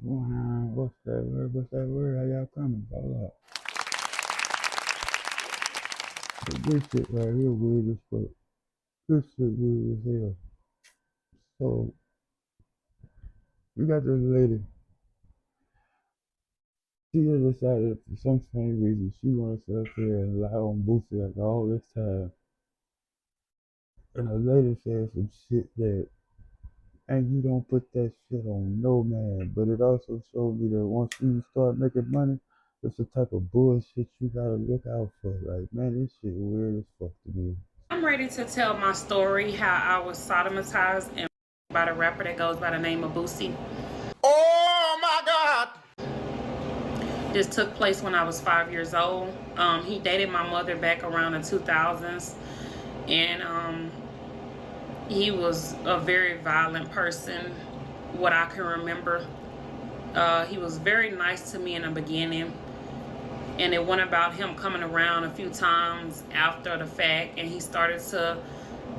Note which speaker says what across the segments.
Speaker 1: What's that word? What's that word? How y'all coming? Hold up. But this shit right here weird as fuck. This shit weird as hell. So we got this lady. She has decided for some strange reason she wants to sit up here and lie on Boosie after all this time. And a lady said some shit that, and you don't put that shit on no man. But it also showed me that once you start making money, it's the type of bullshit you gotta look out for. Like, man, this shit weird as fuck to me.
Speaker 2: I'm ready to tell my story how I was sodomized and by the rapper that goes by the name of Boosie.
Speaker 3: Oh my God!
Speaker 2: This took place when I was 5 years old. He dated my mother back around the 2000s, and he was a very violent person, what I can remember. He was very nice to me in the beginning, and it went about him coming around a few times after the fact, and he started to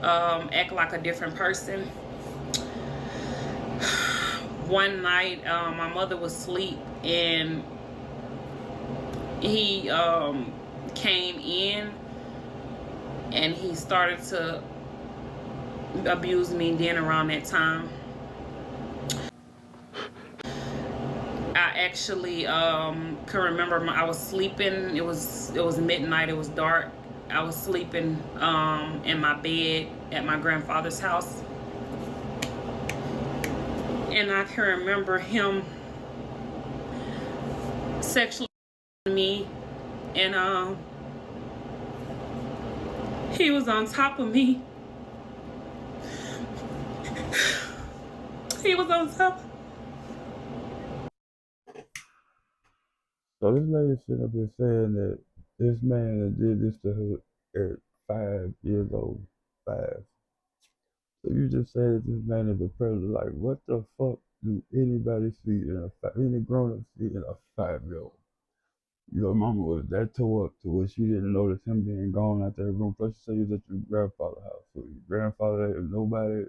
Speaker 2: act like a different person. One night, my mother was asleep, and he came in and he started to abuse me. Then around that time, I actually can remember I was sleeping. It was midnight. It was dark. I was sleeping in my bed at my grandfather's house, and I can remember him sexually me, and he was on top of me. He was on top.
Speaker 1: So this lady sitting up here saying that this man that did this to her at 5 years old. Five. So you just say that this man is a predator. Like, what the fuck do anybody see in any grown up see in a 5-year-old? Your mama was that tore up to where she didn't notice him being gone out that room. Plus, you say he was at your grandfather's house. So your grandfather, nobody,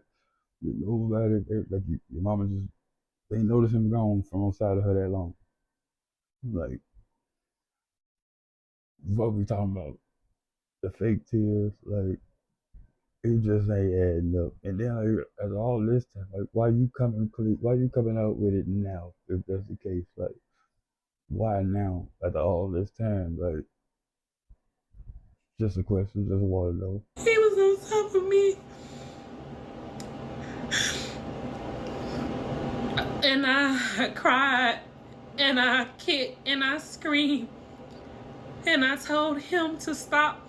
Speaker 1: like your mama just they noticed him gone from on side of her that long. Like, what we talking about? The fake tears, like it just ain't adding up. And then like, after all this time, like why you coming out with it now? If that's the case, like why now after all this time? Like just a question, just want to know.
Speaker 2: He was on top of me, and I cried, and I kicked, and I screamed, and I told him to stop.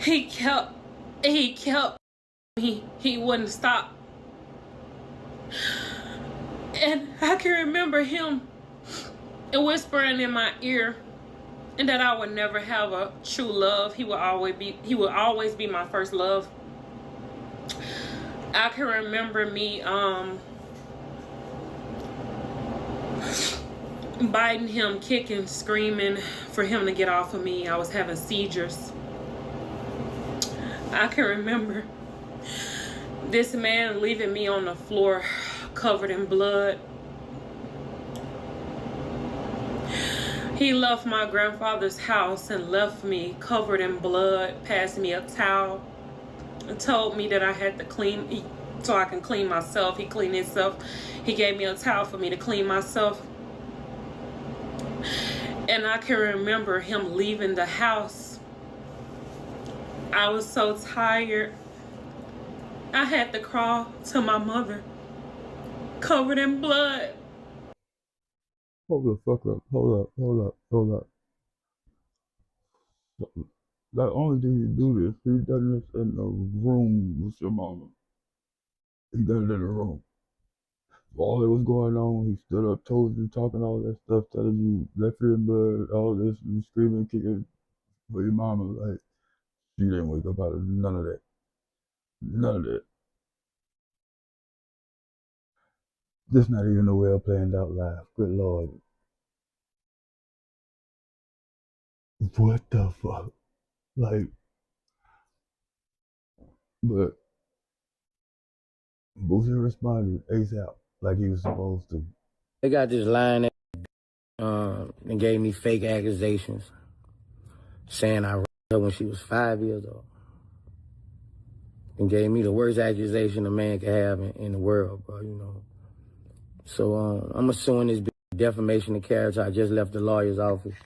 Speaker 2: He kept, he wouldn't stop. And I can remember him whispering in my ear, and that I would never have a true love. He would always be my first love. I can remember me biting him, kicking, screaming for him to get off of me. I was having seizures. I can remember this man leaving me on the floor covered in blood. He left my grandfather's house and left me covered in blood, passed me a towel, and told me that I had to clean so I can clean myself. He cleaned himself. He gave me a towel for me to clean myself. And I can remember him leaving the house. I was so tired. I had to crawl to my mother, covered in blood.
Speaker 1: Hold the fuck up. Hold up. Not only did he do this, he done this in a room with your mama. He done it in a room. All that was going on, he stood up, told you, talking all that stuff, telling you left your blood, all this, and screaming, kicking for your mama. Like, she didn't wake up out of none of that. None of that. This not even a well planned out live. Good lord. What the fuck? Like, but Boosie responded ASAP like he was supposed to.
Speaker 4: They got this line that and gave me fake accusations, saying I raped her when she was 5 years old, and gave me the worst accusation a man could have in the world, bro. You know. So I'm assuming this defamation of character. I just left the lawyer's office.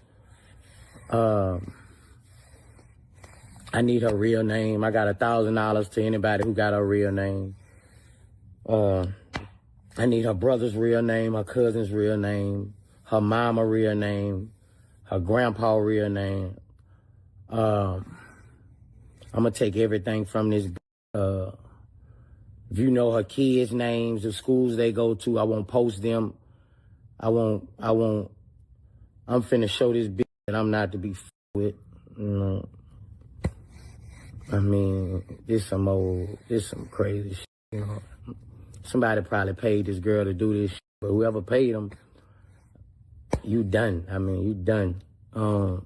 Speaker 4: I need her real name. I got $1,000 to anybody who got her real name. I need her brother's real name, her cousin's real name, her mama real name, her grandpa real name. I'm gonna take everything from this. If you know her kids' names, the schools they go to, I won't post them. I'm finna show this bitch that I'm not to be with. You know. I mean, this some crazy shit, you know. Somebody probably paid this girl to do this shit, but whoever paid them, you done. I mean, you done. I'm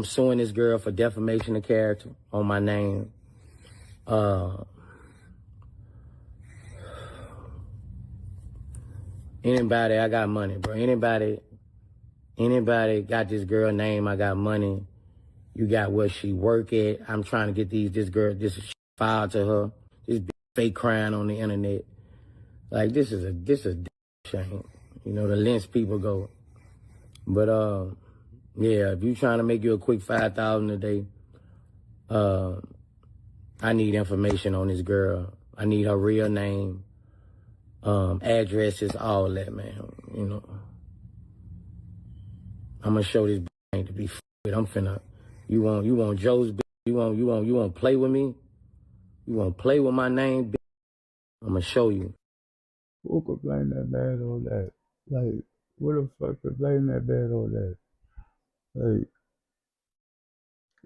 Speaker 4: suing this girl for defamation of character on my name. Anybody, I got money, bro. Anybody got this girl name, I got money. You got where she work at. I'm trying to get this filed to her. This fake crying on the internet. Like, this is a shame. You know, the lengths people go. But, yeah, if you trying to make you a quick $5,000 a day, I need information on this girl. I need her real name, addresses, all that, man. You know, I'm gonna show this ain't to be with. I'm finna. You want Joe's? You want play with me? You want play with my name? I'm gonna show you.
Speaker 1: Who could blame that bad on that? Like, what the fuck could blame that bad on that? Like,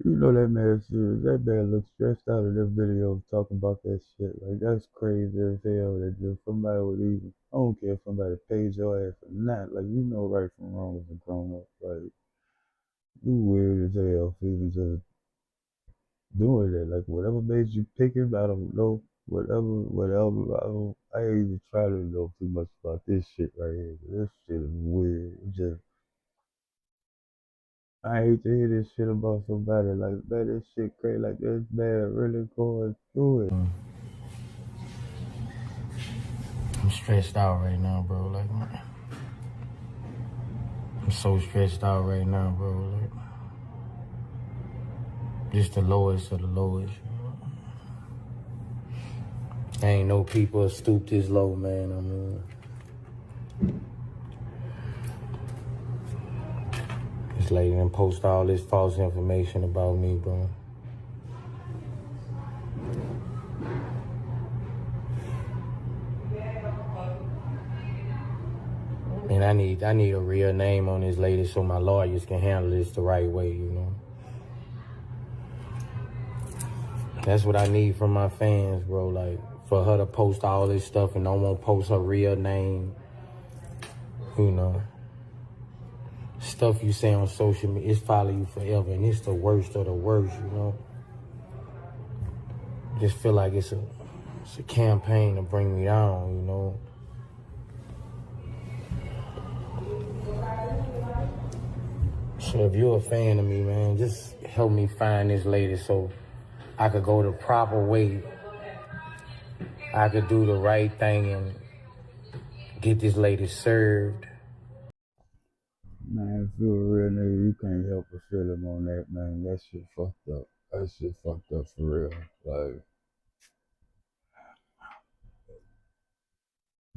Speaker 1: you know that man serious. That man looks stressed out in that video talking about that shit. Like, that's crazy as hell that just somebody would even, I don't care if somebody pays your ass or not. Like, you know right from wrong as a grown up. Like, you weird as hell for even just doing that. Like, whatever made you pick him, I don't know. Whatever, I ain't even trying to know too much about this shit right here. This shit is weird. It just, I hate to hear this shit about somebody. Like, man, this shit crazy. Like, this man really going through it.
Speaker 4: I'm stressed out right now, bro. Like, I'm so stressed out right now, bro. Like, just the lowest of the lowest. I ain't know people stoop this low, man. I mean, this lady done post all this false information about me, bro. And I need a real name on this lady so my lawyers can handle this the right way, you know. That's what I need from my fans, bro. Like, for her to post all this stuff and don't want to post her real name, you know. Stuff you say on social media, it's follow you forever, and it's the worst of the worst, you know. Just feel like it's a campaign to bring me down, you know. So if you're a fan of me, man, just help me find this lady so I could go the proper way. I could do the right thing and get this lady served.
Speaker 1: Man, if you're a real nigga, you can't help but feel him on that, man. That shit fucked up. That shit fucked up for real. Like,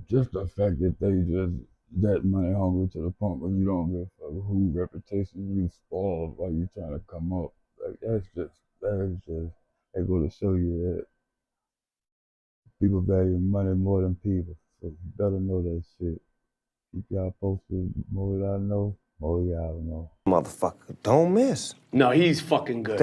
Speaker 1: just the fact that they just that money hungry to the point where you don't give a fuck who reputation you spoiled while you trying to come up. Like, they go to show you that people value money more than people. So you better know that shit. Keep y'all posted. More that I know, more y'all know.
Speaker 3: Motherfucker, don't miss.
Speaker 5: No, he's fucking good.